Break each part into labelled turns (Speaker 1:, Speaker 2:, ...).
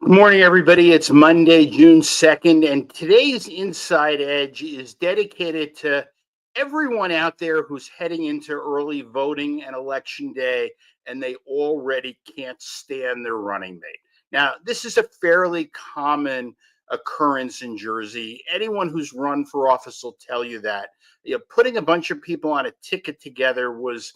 Speaker 1: Good morning, everybody. It's Monday, June 2nd, and today's Inside Edge is dedicated to everyone out there who's heading into early voting and election day, and they already can't stand their running mate. Now, this is a fairly common occurrence in Jersey. Anyone who's run for office will tell you that. Putting a bunch of people on a ticket together was,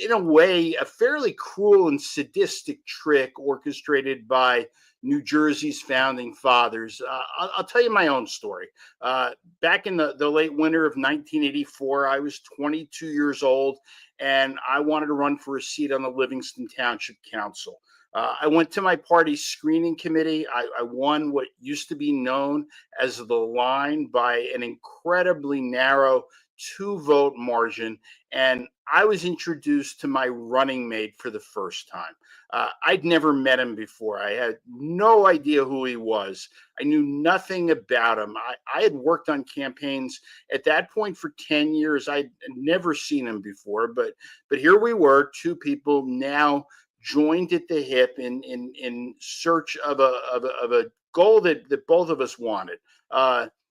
Speaker 1: in a way, a fairly cruel and sadistic trick orchestrated by New Jersey's founding fathers. I'll tell you my own story. Back in the late winter of 1984, I was 22 years old and I wanted to run for a seat on the Livingston Township Council. I went to my party's screening committee. I won what used to be known as the line by an incredibly narrow two-vote margin. And I was introduced to my running mate for the first time. I'd never met him before. I had no idea who he was. I knew nothing about him. I had worked on campaigns at that point for 10 years. I'd never seen him before, but here we were, two people now joined at the hip in search of a goal that both of us wanted.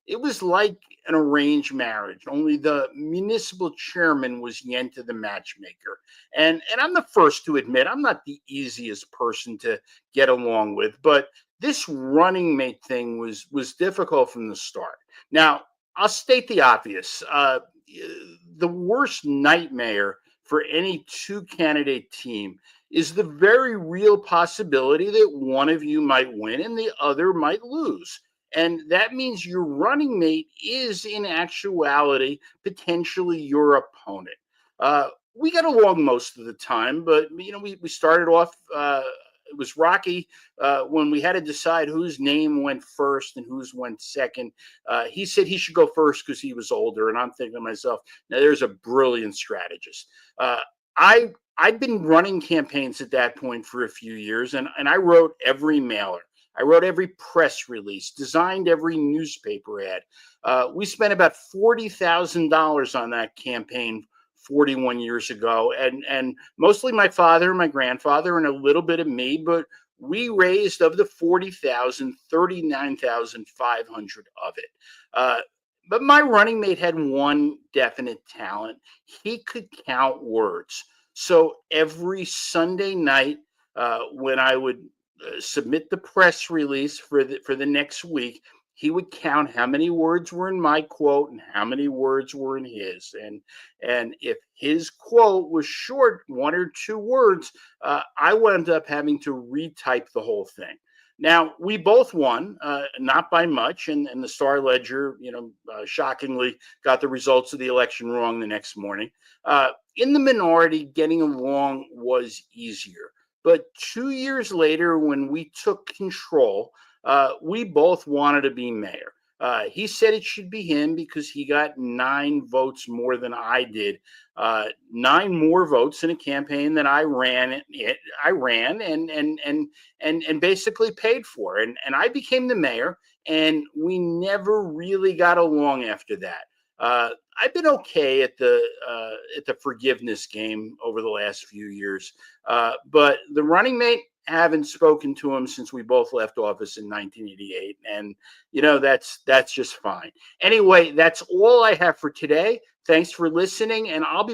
Speaker 1: It was like an arranged marriage, only the municipal chairman was Yenta the matchmaker. And I'm the first to admit I'm not the easiest person to get along with, but this running mate thing was difficult from the start. Now, I'll state the obvious. The worst nightmare for any two candidate team is the very real possibility that one of you might win and the other might lose. And that means your running mate is, in actuality, potentially your opponent. We got along most of the time, but we started off. It was rocky when we had to decide whose name went first and whose went second. He said he should go first because he was older, and I'm thinking to myself, now there's a brilliant strategist. I'd been running campaigns at that point for a few years, and I wrote every mailer. I wrote every press release, designed every newspaper ad. We spent about $40,000 on that campaign 41 years ago, and mostly my father, my grandfather, and a little bit of me. But we raised of the 40,000, 39,500 of it. But my running mate had one definite talent: he could count words. So every Sunday night, when I would submit the press release for the next week, he would count how many words were in my quote and how many words were in his. And if his quote was short, one or two words, I wound up having to retype the whole thing. Now, we both won, not by much, and the Star Ledger, shockingly got the results of the election wrong the next morning. In the minority, getting along was easier. But 2 years later, when we took control, we both wanted to be mayor. He said it should be him because he got 9 votes more than I did. 9 more votes in a campaign that I ran. I ran and basically paid for. And I became the mayor, and we never really got along after that. I've been okay at the forgiveness game over the last few years, but the running mate, haven't spoken to him since we both left office in 1988, and that's just fine. Anyway, that's all I have for today. Thanks for listening, and I'll be